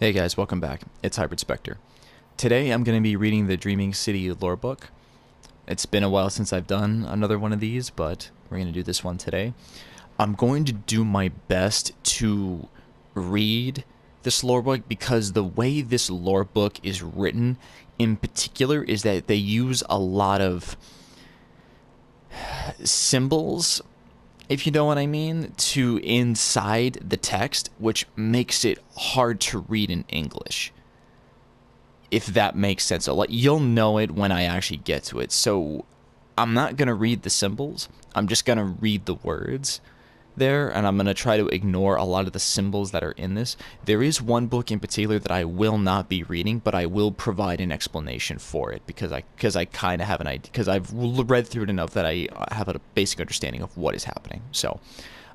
Hey guys, welcome back. It's Hybrid Spectre. Today I'm going to be reading the Dreaming City lore book. It's been a while since I've done another one of these, but we're going to do this one today. I'm going to do my best to read this lore book because the way this lore book is written in particular is that they use a lot of symbols, if you know what I mean, to inside the text, which makes it hard to read in English. If that makes sense. So, like, you'll know it when I actually get to it. So I'm not going to read the symbols. I'm just going to read the words there, and I'm going to try to ignore a lot of the symbols that are in this. There is one book in particular that I will not be reading, but I will provide an explanation for it because I kind of have an idea, because I've read through it enough that I have a basic understanding of what is happening. So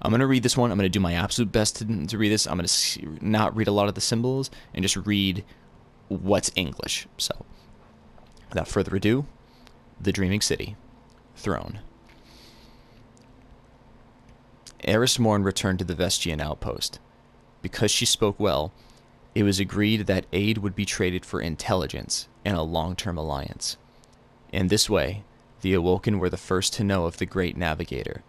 I'm going to read this one. I'm going to do my absolute best to read this. I'm going to not read a lot of the symbols and just read what's English. So without further ado, the Dreaming City Throne. Eris Morn returned to the Vestian outpost. Because she spoke well, it was agreed that aid would be traded for intelligence and a long-term alliance. In this way, the Awoken were the first to know of the Great Navigator,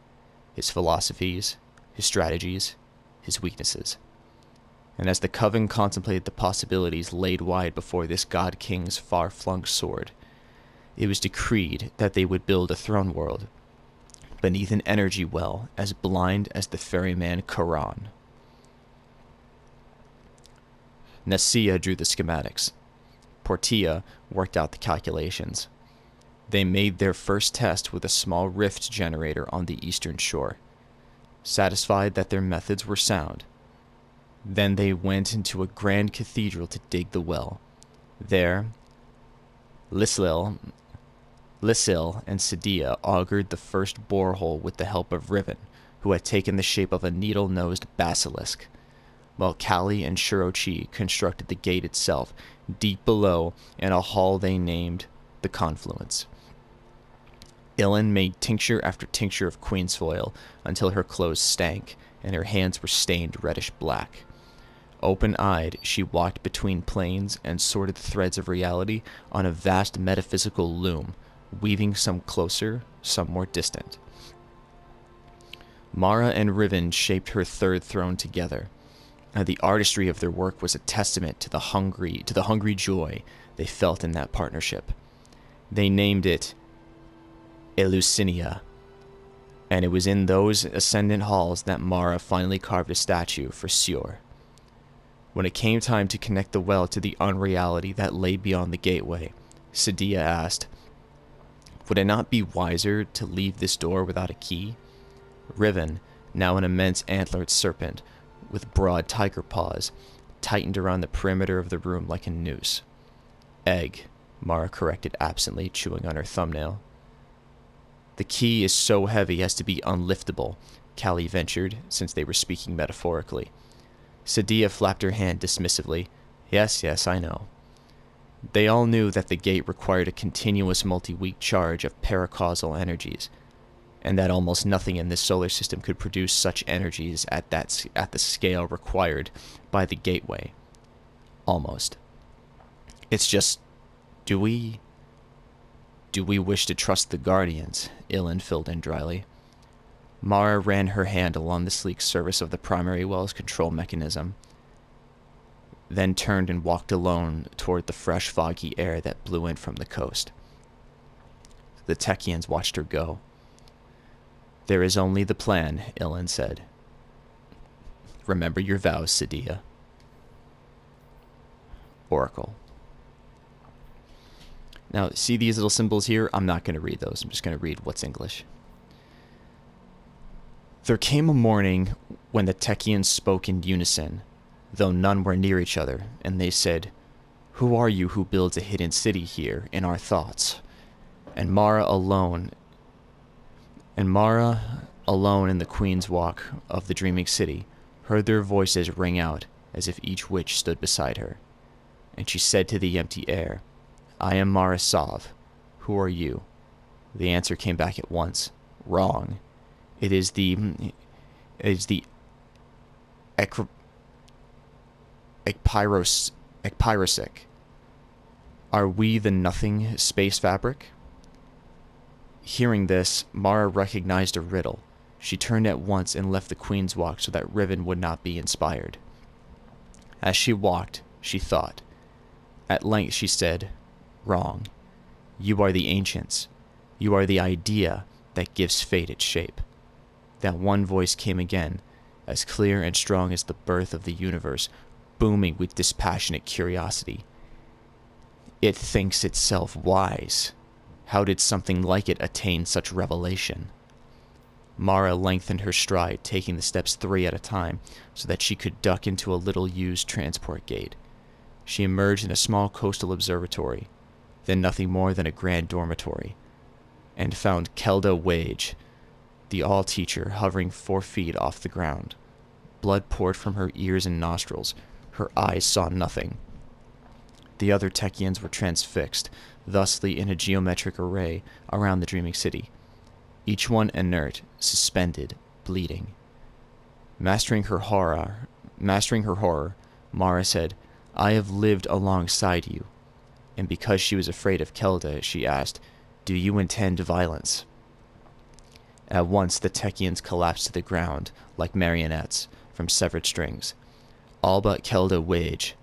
his philosophies, his strategies, his weaknesses. And as the Coven contemplated the possibilities laid wide before this God King's far-flung sword, it was decreed that they would build a throne world beneath an energy well as blind as the ferryman Karan. Nessia drew the schematics. Portia worked out the calculations. They made their first test with a small rift generator on the eastern shore. Satisfied that their methods were sound, then they went into a grand cathedral to dig the well. There, Lysil and Sadia augured the first borehole with the help of Riven, who had taken the shape of a needle-nosed basilisk, while Kali and Shirochi constructed the gate itself, deep below in a hall they named the Confluence. Ilyn made tincture after tincture of queen's foil until her clothes stank and her hands were stained reddish black. Open-eyed, she walked between planes and sorted the threads of reality on a vast metaphysical loom, weaving some closer, some more distant. Mara and Riven shaped her third throne together, and the artistry of their work was a testament to the hungry joy they felt in that partnership. They named it Eleusinia, and it was in those ascendant halls that Mara finally carved a statue for Sior. When it came time to connect the well to the unreality that lay beyond the gateway, Sadia asked, "Would it not be wiser to leave this door without a key?" Riven, now an immense antlered serpent with broad tiger paws, tightened around the perimeter of the room like a noose. "Egg," Mara corrected absently, chewing on her thumbnail. "The key is so heavy as to be unliftable," Kali ventured, since they were speaking metaphorically. Sadia flapped her hand dismissively. Yes, I know." They all knew that the gate required a continuous multi-week charge of paracausal energies, and that almost nothing in this solar system could produce such energies at the scale required by the gateway. Almost. It's just, do we wish to trust the Guardians? Ilyn filled in dryly. Mara ran her hand along the sleek surface of the primary well's control mechanism, then turned and walked alone toward the fresh, foggy air that blew in from the coast. The Techians watched her go. "There is only the plan," Ilyn said. "Remember your vows, Sadia." Oracle. Now, see these little symbols here? I'm not going to read those. I'm just going to read what's English. There came a morning when the Techians spoke in unison, though none were near each other, and they said, "Who are you who builds a hidden city here in our thoughts?" And Mara alone in the Queen's Walk of the Dreaming City heard their voices ring out as if each witch stood beside her. And she said to the empty air, "I am Mara Sov. Who are you?" The answer came back at once. "Wrong. It is the Ekpyrosic. Are we the nothing space fabric? Hearing this, Mara recognized a riddle. She turned at once and left the Queen's Walk so that Riven would not be inspired. As she walked, she thought. At length she said, "Wrong. You are the ancients. You are the idea that gives fate its shape." That one voice came again, as clear and strong as the birth of the universe, booming with dispassionate curiosity. It thinks itself wise. How did something like it attain such revelation? Mara lengthened her stride, taking the steps 3 at a time, so that she could duck into a little-used transport gate. She emerged in a small coastal observatory, then nothing more than a grand dormitory, and found Kelda Wage, the all-teacher, hovering 4 feet off the ground. Blood poured from her ears and nostrils. Her eyes saw nothing. The other Techians were transfixed, thusly in a geometric array around the dreaming city, each one inert, suspended, bleeding. Mastering her horror, Mara said, "I have lived alongside you." And because she was afraid of Kelda, she asked, "Do you intend violence?" At once the Techians collapsed to the ground like marionettes from severed strings, all but Kelda Wage,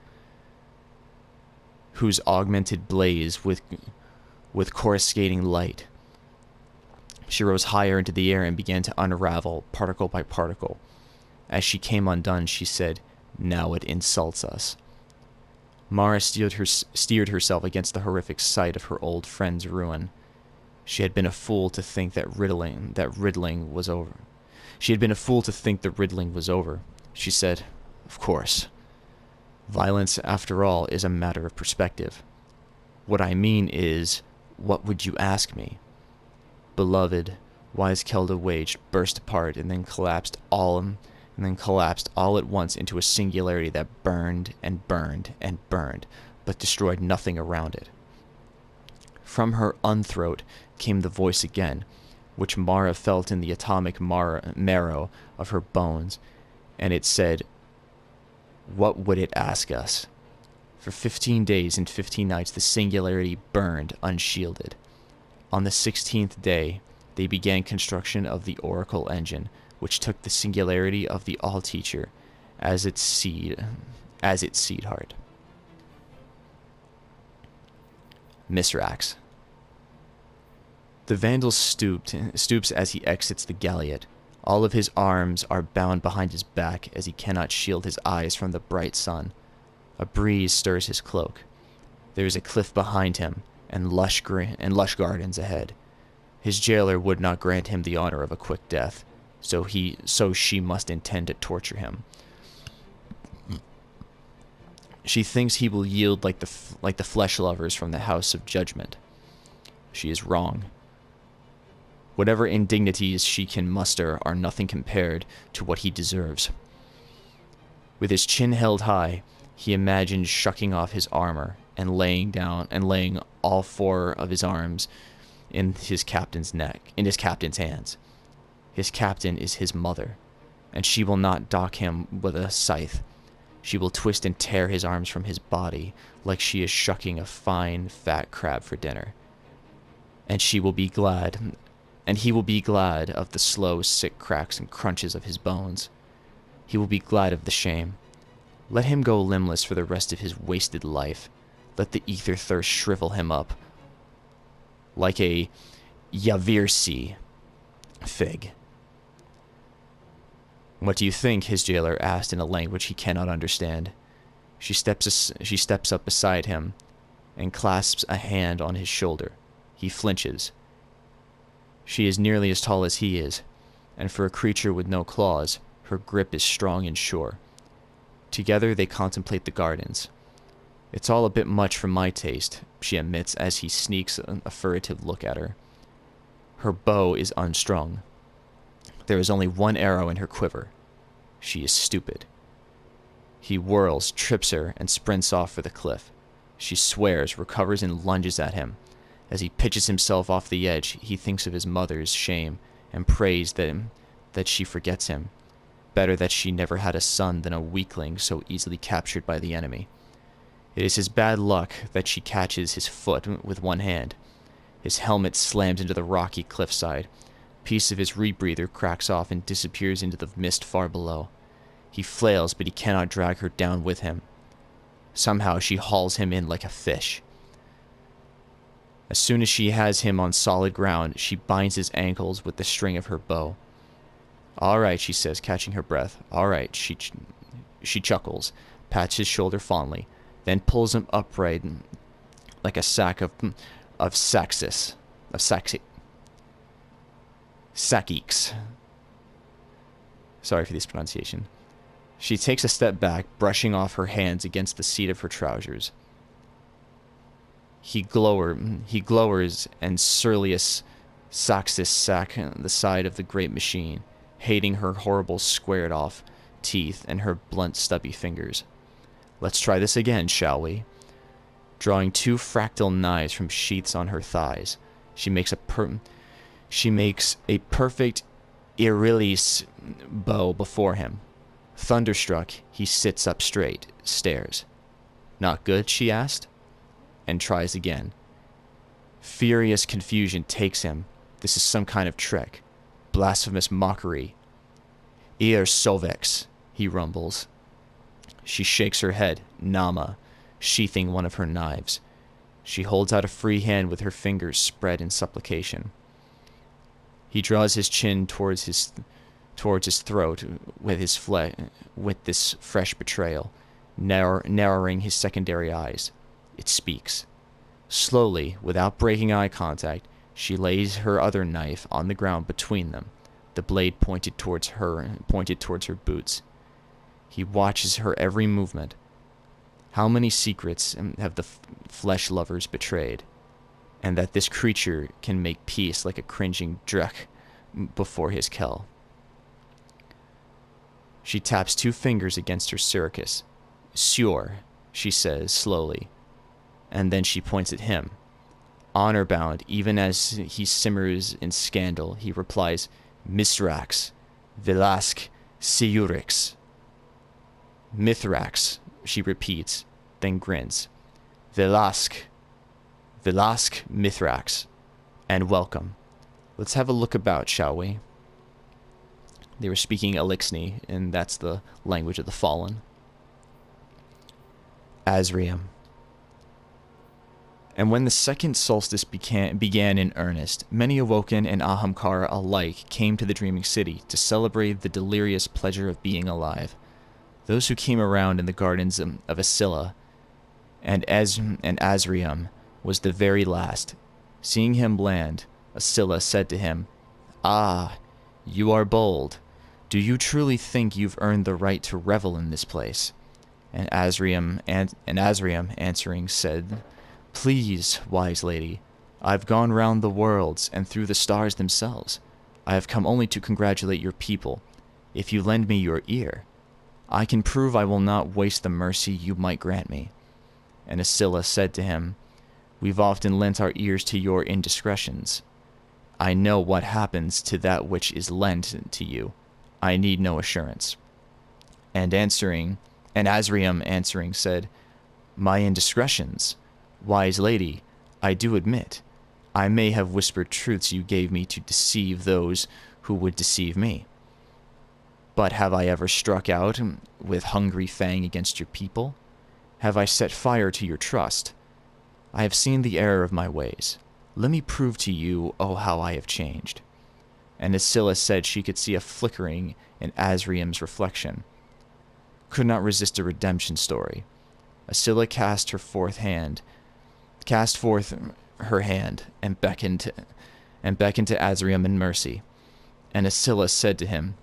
whose augmented blaze with coruscating light. She rose higher into the air and began to unravel, particle by particle. As she came undone, she said, "Now it insults us." Mara steered herself against the horrific sight of her old friend's ruin. She had been a fool to think that riddling was over. She said, "Of course. Violence, after all, is a matter of perspective. What I mean is, what would you ask me?" Beloved, wise Kelda Wage burst apart and then collapsed all at once into a singularity that burned and burned and burned, but destroyed nothing around it. From her unthroat came the voice again, which Mara felt in the atomic marrow of her bones, and it said, "What would it ask us?" For 15 days and 15 nights the singularity burned unshielded. On the 16th day, they began construction of the Oracle engine, which took the singularity of the All-Teacher as its seed heart. Misrax. The Vandal stoops as he exits the galliot. All of his arms are bound behind his back as he cannot shield his eyes from the bright sun. A breeze stirs his cloak. There is a cliff behind him, and lush gardens ahead. His jailer would not grant him the honor of a quick death, so she must intend to torture him. She thinks he will yield like the flesh lovers from the House of Judgment. She is wrong. Whatever indignities she can muster are nothing compared to what he deserves. With his chin held high, he imagines shucking off his armor and laying all 4 of his arms in his captain's hands. His captain is his mother, and she will not dock him with a scythe. She will twist and tear his arms from his body like she is shucking a fine, fat crab for dinner. And he will be glad of the slow, sick cracks and crunches of his bones. He will be glad of the shame. Let him go limbless for the rest of his wasted life. Let the ether thirst shrivel him up like a Yavirsi fig. "What do you think?" his jailer asked in a language he cannot understand. She steps up beside him and clasps a hand on his shoulder. He flinches. She is nearly as tall as he is, and for a creature with no claws, her grip is strong and sure. Together they contemplate the gardens. "It's all a bit much for my taste," she admits as he sneaks a furtive look at her. Her bow is unstrung. There is only 1 arrow in her quiver. She is stupid. He whirls, trips her, and sprints off for the cliff. She swears, recovers, and lunges at him. As he pitches himself off the edge, he thinks of his mother's shame and prays that she forgets him. Better that she never had a son than a weakling so easily captured by the enemy. It is his bad luck that she catches his foot with one hand. His helmet slams into the rocky cliffside. A piece of his rebreather cracks off and disappears into the mist far below. He flails, but he cannot drag her down with him. Somehow she hauls him in like a fish. As soon as she has him on solid ground, she binds his ankles with the string of her bow. "All right," she says, catching her breath. "All right," she chuckles, pats his shoulder fondly, then pulls him upright like a sack of saxes. Sakiks. Sorry for this pronunciation. She takes a step back, brushing off her hands against the seat of her trousers. He glowers, and Surlius Saxis sack the side of the great machine, hating her horrible squared-off teeth and her blunt, stubby fingers. "Let's try this again, shall we?" Drawing two fractal knives from sheaths on her thighs, she makes a perfect Irilis bow before him. Thunderstruck, he sits up straight, stares. "Not good?" she asked, and tries again. Furious confusion takes him. This is some kind of trick. Blasphemous mockery. "Ir Sovex," he rumbles. She shakes her head, Nama, sheathing one of her knives. She holds out a free hand with her fingers spread in supplication. He draws his chin towards his throat with this fresh betrayal, narrowing his secondary eyes. It speaks. Slowly, without breaking eye contact, she lays her other knife on the ground between them, the blade pointed towards her boots. He watches her every movement. How many secrets have the flesh lovers betrayed? And that this creature can make peace like a cringing Drek before his Kel. She taps two fingers against her circus. "Sure," she says slowly, and then she points at him. Honor-bound, even as he simmers in scandal, he replies, "Misrax, Vilask, Siurix." "Mithrax," she repeats, then grins. Vilask, Mithrax, and welcome. Let's have a look about, shall we?" They were speaking Elixni, and that's the language of the fallen. Azrium. And when the second solstice began in earnest, many Awoken and Ahamkara alike came to the Dreaming City to celebrate the delirious pleasure of being alive. Those who came around in the gardens of Asilla and Azrium was the very last. Seeing him land, Asilla said to him, "Ah, you are bold. Do you truly think you've earned the right to revel in this place?" And Azrium answering said, "Please, wise lady, I've gone round the worlds and through the stars themselves. I have come only to congratulate your people. If you lend me your ear, I can prove I will not waste the mercy you might grant me." And Asilla said to him, "We've often lent our ears to your indiscretions. I know what happens to that which is lent to you. I need no assurance." And Azrium answering said, "My indiscretions? Wise lady, I do admit, I may have whispered truths you gave me to deceive those who would deceive me. But have I ever struck out with hungry fang against your people? Have I set fire to your trust? I have seen the error of my ways. Let me prove to you, oh, how I have changed." And Asilla said she could see a flickering in Azrium's reflection. Could not resist a redemption story. Asilla cast forth her hand and beckoned to Azrium in mercy. And Asilla said to him,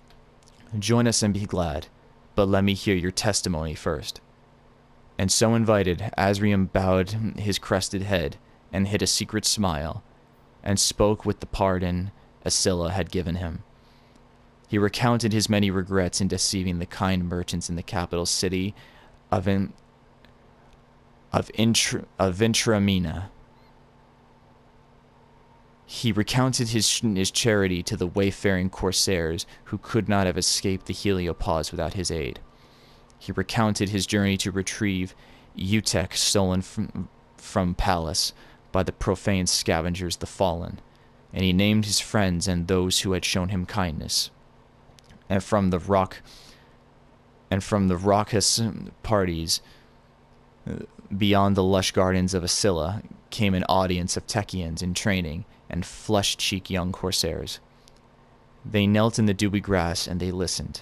"Join us and be glad, but let me hear your testimony first." And so invited, Azrium bowed his crested head and hid a secret smile, and spoke with the pardon Asilla had given him. He recounted his many regrets in deceiving the kind merchants in the capital city of Intramina. He recounted his charity to the wayfaring corsairs who could not have escaped the heliopause without his aid. He recounted his journey to retrieve Utek stolen from Pallas by the profane scavengers the Fallen, and he named his friends and those who had shown him kindness. And from the raucous parties beyond the lush gardens of Asilla came an audience of Techians in training and flush-cheeked young corsairs. They knelt in the dewy grass and they listened.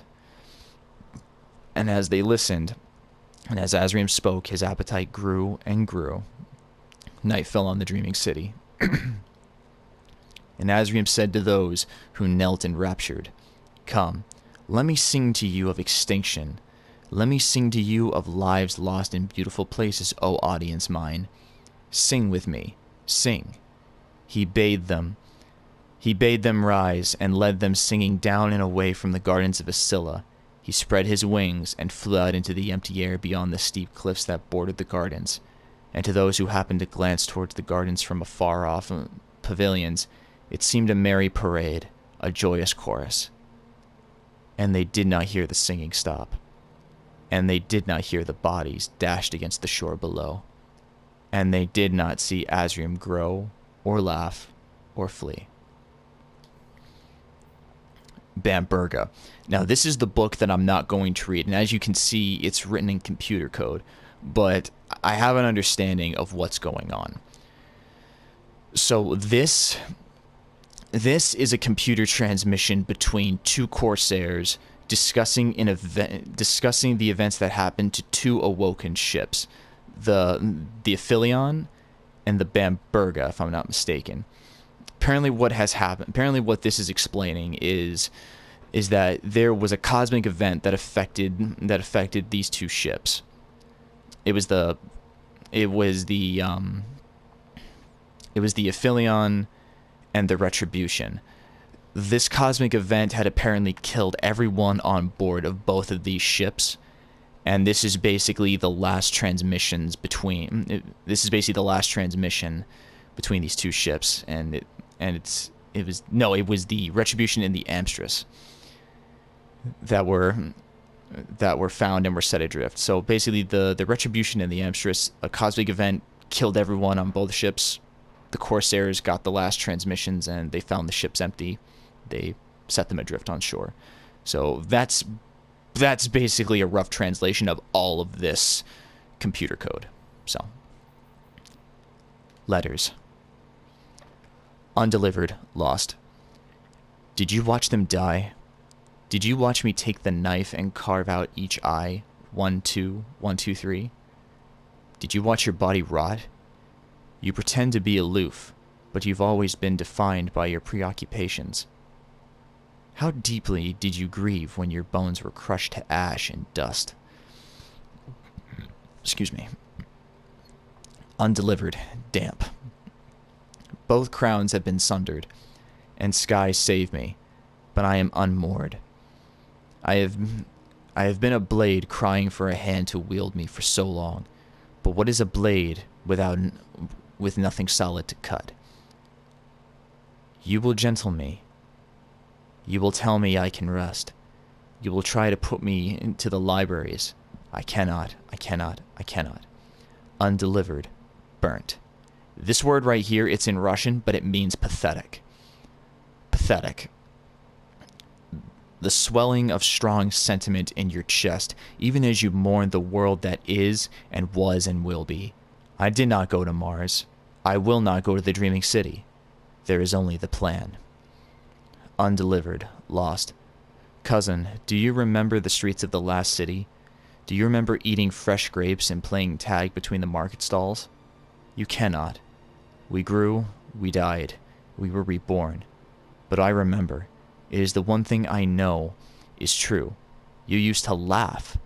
And as they listened, and as Azriam spoke, his appetite grew and grew. Night fell on the dreaming city. And Azriam said to those who knelt enraptured, "Come, let me sing to you of extinction. Let me sing to you of lives lost in beautiful places, O audience mine. Sing with me, sing." He bade them rise and led them singing down and away from the gardens of Asilla. He spread his wings and flew out into the empty air beyond the steep cliffs that bordered the gardens. And to those who happened to glance towards the gardens from afar off pavilions, it seemed a merry parade, a joyous chorus. And they did not hear the singing stop. And they did not hear the bodies dashed against the shore below. And they did not see Azriam grow, or laugh, or flee. Bamberga. Now, this is the book that I'm not going to read, and as you can see, it's written in computer code, but I have an understanding of what's going on. So this is a computer transmission between two corsairs discussing the events that happened to two awoken ships, the Aphelion and the Bamberga, if I'm not mistaken. Apparently what this is explaining is that there was a cosmic event that affected these two ships. It was the Aphelion and the Retribution. This cosmic event had apparently killed everyone on board of both of these ships, and this is basically the last transmission between these two ships, it was the Retribution and the Amstress that were found and were set adrift. So basically the Retribution and the Amstress, a cosmic event killed everyone on both ships. The Corsairs got the last transmissions and they found the ships empty. They set them adrift on shore. So that's basically a rough translation of all of this computer code. So, letters. Undelivered, lost. Did you watch them die? Did you watch me take the knife and carve out each eye? 1, 2, 1, 2, 3. Did you watch your body rot? You pretend to be aloof, but you've always been defined by your preoccupations. How deeply did you grieve when your bones were crushed to ash and dust? Excuse me. Undelivered, damp. Both crowns have been sundered, and skies save me, but I am unmoored. I have been a blade crying for a hand to wield me for so long, but what is a blade with nothing solid to cut? You will gentle me. You will tell me I can rest. You will try to put me into the libraries. I cannot. Undelivered, burnt. This word right here, it's in Russian, but it means pathetic. Pathetic. The swelling of strong sentiment in your chest, even as you mourn the world that is and was and will be. I did not go to Mars. I will not go to the Dreaming City. There is only the plan. Undelivered, lost. Cousin, do you remember the streets of the last city? Do you remember eating fresh grapes and playing tag between the market stalls? You cannot. We grew, we died, we were reborn. But I remember. It is the one thing I know is true. You used to laugh.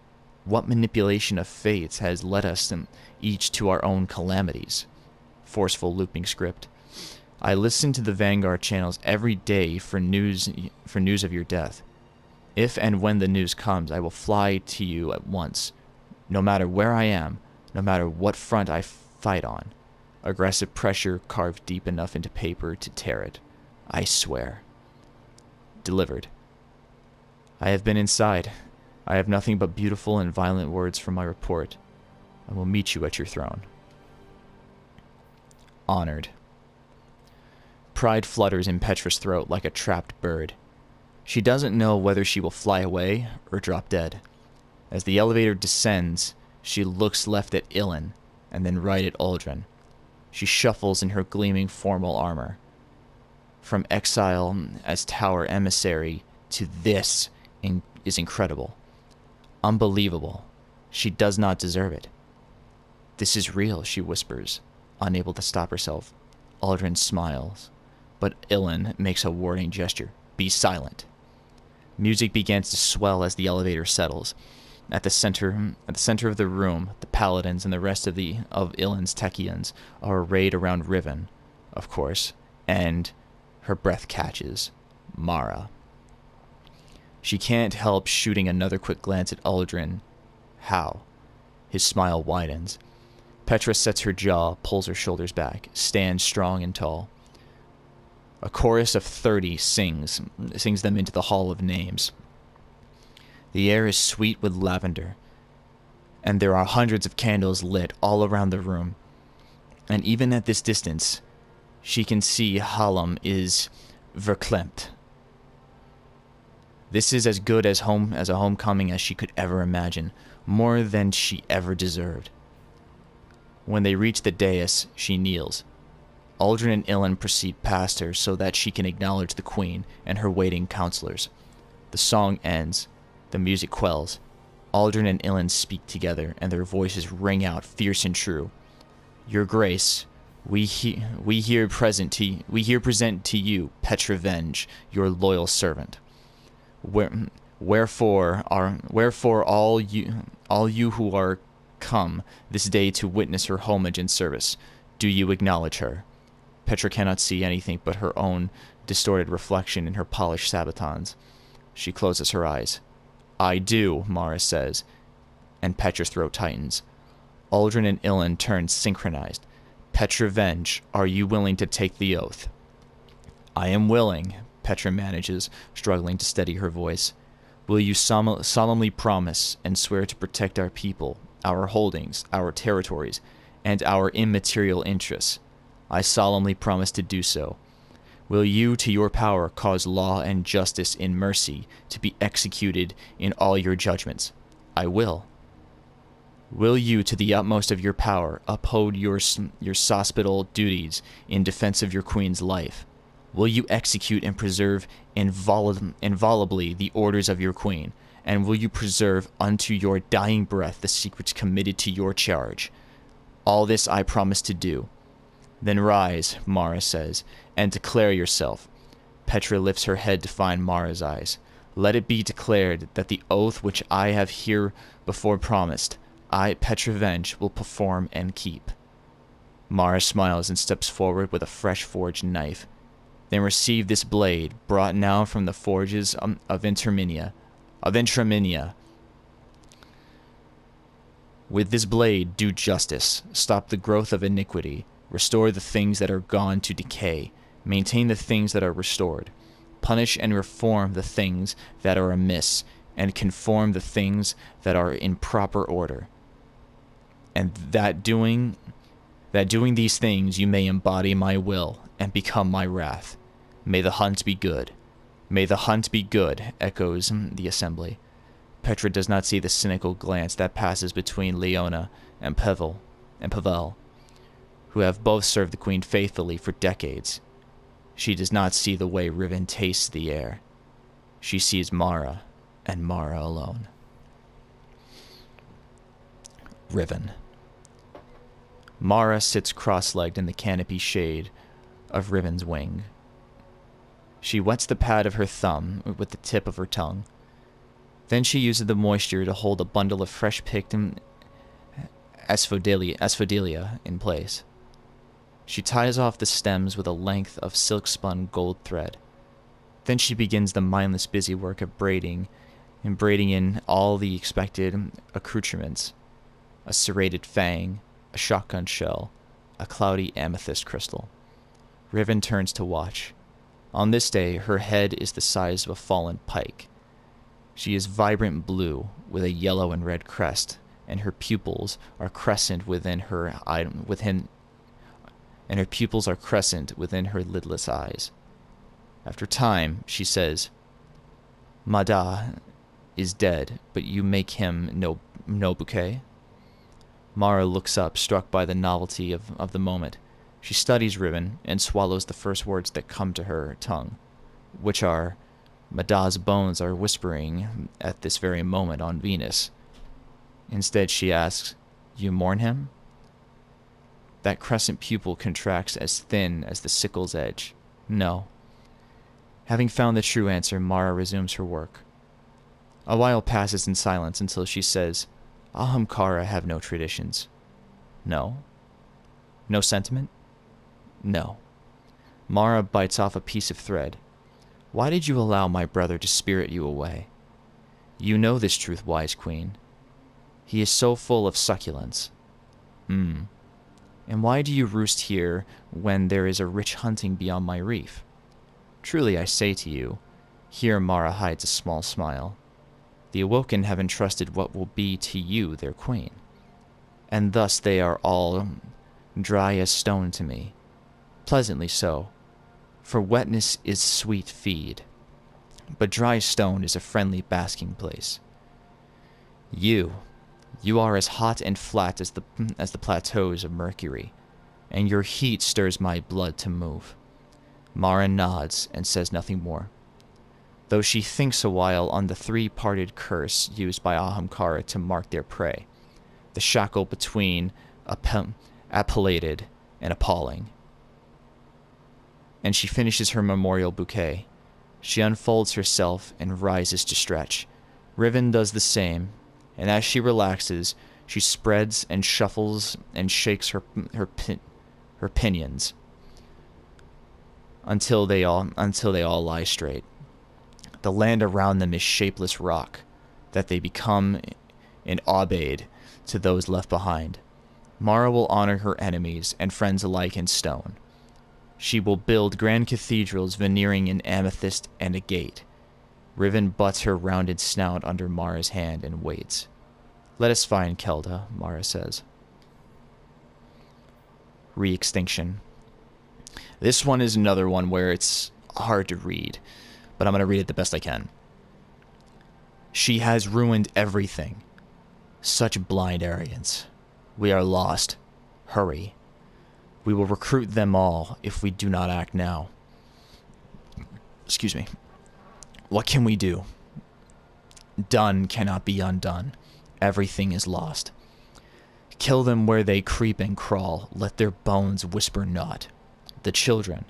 What manipulation of fates has led us each to our own calamities? Forceful looping script. I listen to the Vanguard channels every day for news of your death. If and when the news comes, I will fly to you at once, no matter where I am, no matter what front I fight on. Aggressive pressure carved deep enough into paper to tear it. I swear. Delivered. I have been inside. I have nothing but beautiful and violent words for my report. I will meet you at your throne. Honored. Pride flutters in Petra's throat like a trapped bird. She doesn't know whether she will fly away or drop dead. As the elevator descends, she looks left at Ilan, and then right at Aldrin. She shuffles in her gleaming formal armor. From exile as tower emissary to this is incredible. Unbelievable. She does not deserve it. This is real, she whispers, unable to stop herself. Aldrin smiles, but Ilan makes a warning gesture. Be silent. Music begins to swell as the elevator settles. At the center of the room, the paladins and the rest of Ilan's Techians are arrayed around Riven, of course, and her breath catches. Mara. She can't help shooting another quick glance at Aldrin. How? His smile widens. Petra sets her jaw, pulls her shoulders back, stands strong and tall. A chorus of 30 sings them into the Hall of Names. The air is sweet with lavender, and there are hundreds of candles lit all around the room. And even at this distance, she can see Hallam is verklempt. This is as good as a homecoming as she could ever imagine, more than she ever deserved. When they reach the dais, she kneels. Aldrin and Ilan proceed past her so that she can acknowledge the queen and her waiting counselors. The song ends. The music quells. Aldrin and Ilan speak together, and their voices ring out fierce and true. Your Grace, we here present to you Petra Venj, your loyal servant. Wherefore all you who are come this day to witness her homage and service, do you acknowledge her? Petra cannot see anything but her own distorted reflection in her polished sabatons. She closes her eyes. I do, Mara says, and Petra's throat tightens. Aldrin and Ilan turn synchronized. Petra Venj, are you willing to take the oath? I am willing, Petra manages, struggling to steady her voice. Will you solemnly promise and swear to protect our people, our holdings, our territories, and our immaterial interests? I solemnly promise to do so. Will you, to your power, cause law and justice in mercy to be executed in all your judgments? I will. Will you, to the utmost of your power, uphold your hospital duties in defense of your queen's life? Will you execute and preserve inviolably the orders of your queen? And will you preserve unto your dying breath the secrets committed to your charge? All this I promise to do. Then rise, Mara says, and declare yourself. Petra lifts her head to find Mara's eyes. Let it be declared that the oath which I have here before promised, I, Petra Venj, will perform and keep. Mara smiles and steps forward with a fresh forged knife. Then receive this blade, brought now from the forges of Intraminia. With this blade, do justice, stop the growth of iniquity, restore the things that are gone to decay, maintain the things that are restored, punish and reform the things that are amiss, and conform the things that are in proper order. And that doing these things you may embody my will and become my wrath. May the hunt be good. May the hunt be good, echoes the assembly. Petra does not see the cynical glance that passes between Leona and Pavel, who have both served the queen faithfully for decades. She does not see the way Riven tastes the air. She sees Mara, and Mara alone. Riven. Mara sits cross-legged in the canopy shade of Riven's wing. She wets the pad of her thumb with the tip of her tongue. Then she uses the moisture to hold a bundle of fresh-picked asphodelia in place. She ties off the stems with a length of silk-spun gold thread. Then she begins the mindless busy work of braiding in all the expected accoutrements: a serrated fang, a shotgun shell, a cloudy amethyst crystal. Riven turns to watch. On this day, her head is the size of a fallen pike. She is vibrant blue with a yellow and red crest, and her pupils are crescent within her lidless eyes. After time, she says, "Mada is dead, but you make him no bouquet?" Mara looks up, struck by the novelty of the moment. She studies Riven and swallows the first words that come to her tongue, which are, "Mada's bones are whispering at this very moment on Venus." Instead, she asks, "You mourn him?" That crescent pupil contracts as thin as the sickle's edge. No. Having found the true answer, Mara resumes her work. A while passes in silence until she says, "Ahamkara have no traditions." No. No sentiment? No. Mara bites off a piece of thread. "Why did you allow my brother to spirit you away? You know this truth, wise queen. He is so full of succulence. And why do you roost here when there is a rich hunting beyond my reef? Truly I say to you," here Mara hides a small smile, "the Awoken have entrusted what will be to you their queen. And thus they are all dry as stone to me, pleasantly so, for wetness is sweet feed, but dry stone is a friendly basking place. You are as hot and flat as the plateaus of Mercury, and your heat stirs my blood to move." Mara nods and says nothing more, though she thinks a while on the three-parted curse used by Ahamkara to mark their prey, the shackle between appellated and appalling. And she finishes her memorial bouquet. She unfolds herself and rises to stretch. Riven does the same, and as she relaxes, she spreads and shuffles and shakes her pinions until they all lie straight. The land around them is shapeless rock, that they become an aubade to those left behind. Mara will honor her enemies and friends alike in stone. She will build grand cathedrals veneering in amethyst and agate. Riven butts her rounded snout under Mara's hand and waits. "Let us find Kelda," Mara says. Re-extinction. This one is another one where it's hard to read, but I'm going to read it the best I can. "She has ruined everything. Such blind arrogance. We are lost. Hurry. We will recruit them all if we do not act now. Excuse me. What can we do? Done cannot be undone. Everything is lost. Kill them where they creep and crawl. Let their bones whisper not. The children,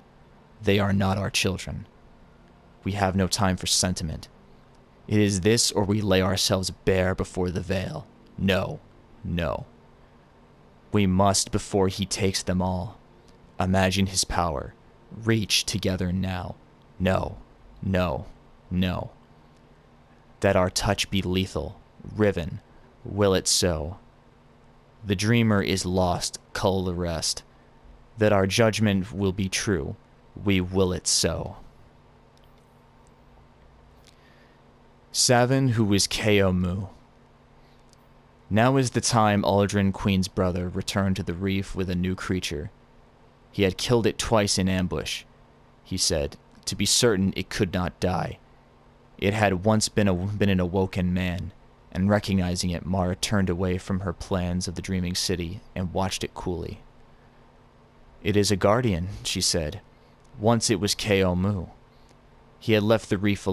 they are not our children. We have no time for sentiment. It is this or we lay ourselves bare before the veil. No, no. We must before he takes them all. Imagine his power. Reach together now. No, no, no. That our touch be lethal. Riven. Will it so? The dreamer is lost. Cull the rest. That our judgment will be true. We will it so. Savin, who is Keomu. Now is the time Aldrin, Queen's brother, returned to the reef with a new creature. He had killed it twice in ambush, he said, to be certain it could not die. It had once been an awoken man, and recognizing it, Mara turned away from her plans of the dreaming city and watched it coolly. "It is a guardian," she said. "Once it was Keomu." He had left the reef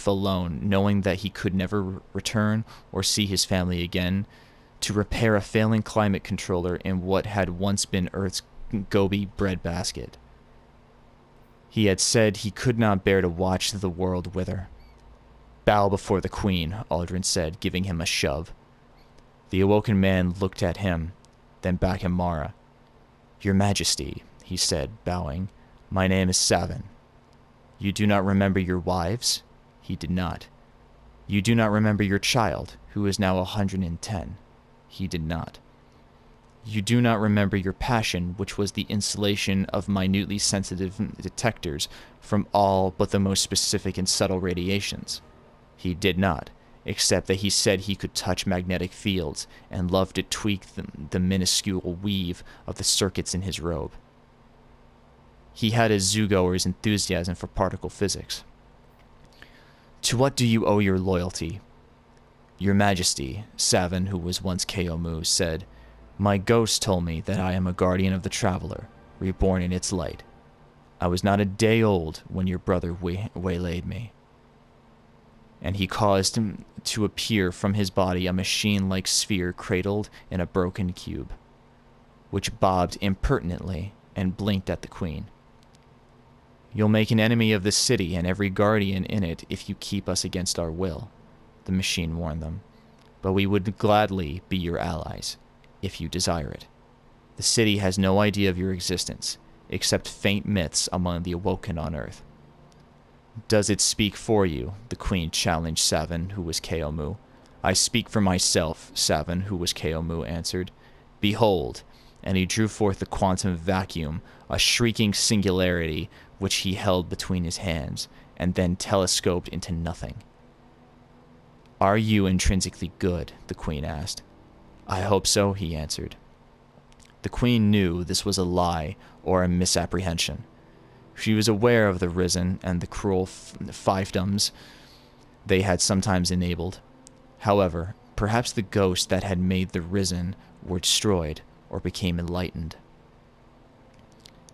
alone, knowing that he could never return or see his family again, to repair a failing climate controller in what had once been Earth's Gobi breadbasket. He had said he could not bear to watch the world wither. "Bow before the Queen," Aldrin said, giving him a shove. The awoken man looked at him, then back at Mara. "Your Majesty," he said, bowing, "my name is Savin." "You do not remember your wives?" He did not. "You do not remember your child, who is now 110? He did not. You do not remember your passion, which was the installation of minutely sensitive detectors from all but the most specific and subtle radiations. He did not, except that he said he could touch magnetic fields and loved to tweak the minuscule weave of the circuits in his robe. He had a zoogoer's enthusiasm for particle physics. To what do you owe your loyalty? Your Majesty, Savin, who was once Keomu, said, my ghost told me that I am a guardian of the traveler, reborn in its light. I was not a day old when your brother waylaid me. And he caused him to appear from his body a machine-like sphere cradled in a broken cube, which bobbed impertinently and blinked at the queen. You'll make an enemy of the city and every guardian in it if you keep us against our will, the machine warned them. But we would gladly be your allies, if you desire it. The city has no idea of your existence, except faint myths among the awoken on Earth. Does it speak for you? The queen challenged Savin, who was Keomu. I speak for myself, Savin, who was Keomu, answered. Behold, and he drew forth the quantum vacuum, a shrieking singularity which he held between his hands, and then telescoped into nothing. Are you intrinsically good? The queen asked. I hope so, he answered. The queen knew this was a lie or a misapprehension. She was aware of the Riven and the cruel fiefdoms they had sometimes enabled. However, perhaps the ghosts that had made the Riven were destroyed or became enlightened.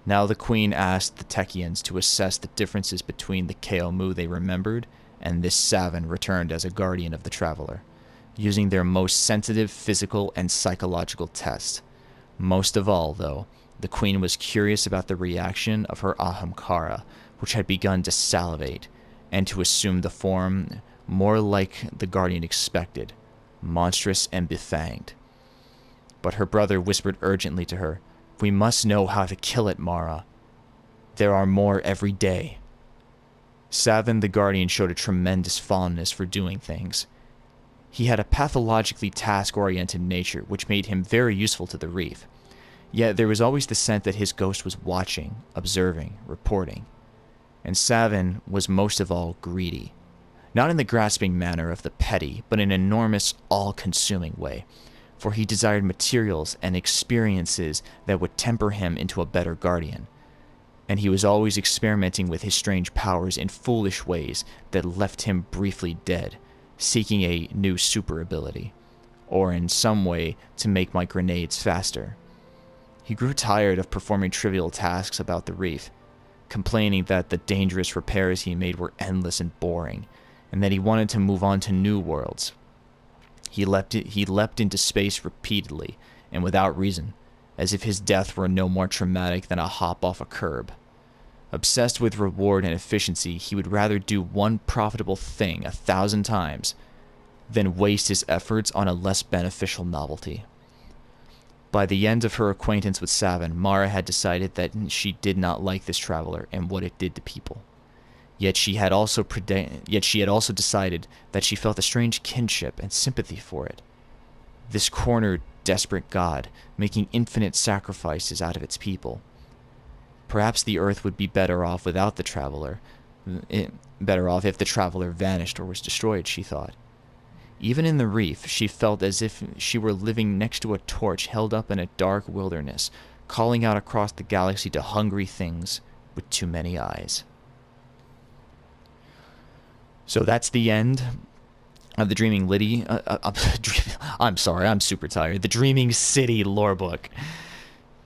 Now the queen asked the Techians to assess the differences between the Keomu they remembered and this Savin returned as a guardian of the traveler, using their most sensitive physical and psychological tests. Most of all, though, the queen was curious about the reaction of her Ahamkara, which had begun to salivate, and to assume the form more like the guardian expected, monstrous and befanged. But her brother whispered urgently to her, We must know how to kill it, Mara. There are more every day. Savin the guardian showed a tremendous fondness for doing things. He had a pathologically task-oriented nature, which made him very useful to the reef. Yet there was always the sense that his ghost was watching, observing, reporting. And Savin was most of all greedy. Not in the grasping manner of the petty, but in an enormous, all-consuming way. For he desired materials and experiences that would temper him into a better guardian. And he was always experimenting with his strange powers in foolish ways that left him briefly dead, seeking a new super ability, or in some way to make my grenades faster. He grew tired of performing trivial tasks about the reef, complaining that the dangerous repairs he made were endless and boring, and that he wanted to move on to new worlds. He leapt into space repeatedly, and without reason, as if his death were no more traumatic than a hop off a curb. Obsessed with reward and efficiency, he would rather do one profitable thing 1,000 times than waste his efforts on a less beneficial novelty. By the end of her acquaintance with Savin, Mara had decided that she did not like this traveler and what it did to people. Yet she had also decided that she felt a strange kinship and sympathy for it. This cornered, desperate god, making infinite sacrifices out of its people. Perhaps the earth would be better off without the traveler. Better off if the traveler vanished or was destroyed, she thought. Even in the reef, she felt as if she were living next to a torch held up in a dark wilderness, calling out across the galaxy to hungry things with too many eyes. So that's the end of the Dreaming Liddy. I'm sorry, I'm super tired. The Dreaming City lore book.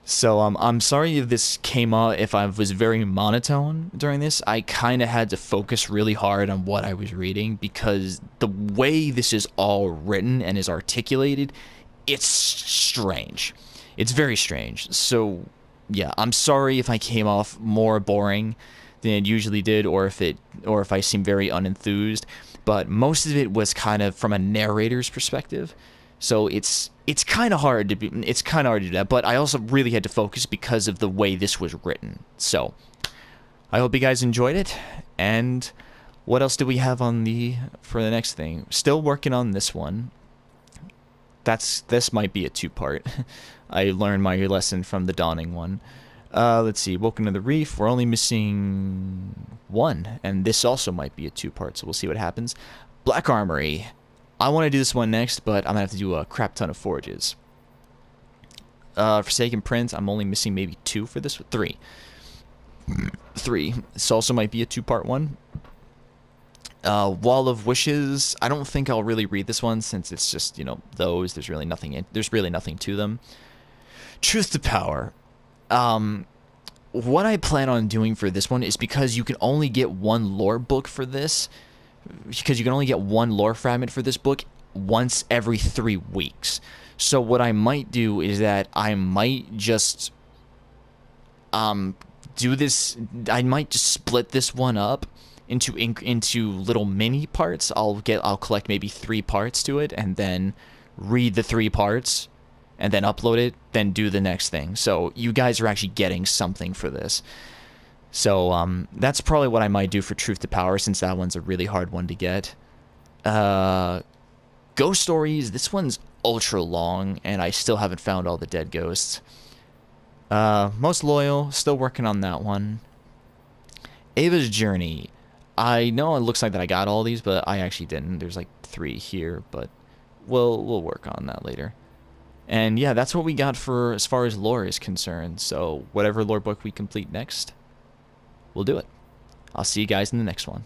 So I'm sorry if this came out, if I was very monotone during this. I kind of had to focus really hard on what I was reading because the way this is all written and is articulated, it's strange. It's very strange. So yeah, I'm sorry if I came off more boring than it usually did, or if I seem very unenthused. But most of it was kind of from a narrator's perspective. So it's kind of hard to do that, but I also really had to focus because of the way this was written. So I hope you guys enjoyed it. And what else do we have for the next thing? Still working on this one. this might be a two-part. I learned my lesson from the Dawning one. Let's see. Woken to the Reef. We're only missing one, and this also might be a two-part, so we'll see what happens. Black Armory. I want to do this one next, but I'm gonna have to do a crap ton of forges. Forsaken Prince. I'm only missing maybe two for this. Three. This also might be a two-part one. Wall of Wishes. I don't think I'll really read this one since it's just, you know, those. There's really nothing to them. Truth to Power. What I plan on doing for this one is because you can only get one lore book for this, because you can only get one lore fragment for this book once every 3 weeks. So what I might do is that I might just do this. I might just split this one up into little mini parts. I'll collect maybe 3 parts to it, and then read the 3 parts, and then upload it, then do the next thing. So you guys are actually getting something for this. So that's probably what I might do for Truth to Power, since that one's a really hard one to get. Ghost Stories. This one's ultra long, and I still haven't found all the dead ghosts. Most Loyal. Still working on that one. Ava's Journey. I know it looks like that I got all these, but I actually didn't. There's like 3 here, but we'll work on that later. And yeah, that's what we got for as far as lore is concerned. So whatever lore book we complete next, we'll do it. I'll see you guys in the next one.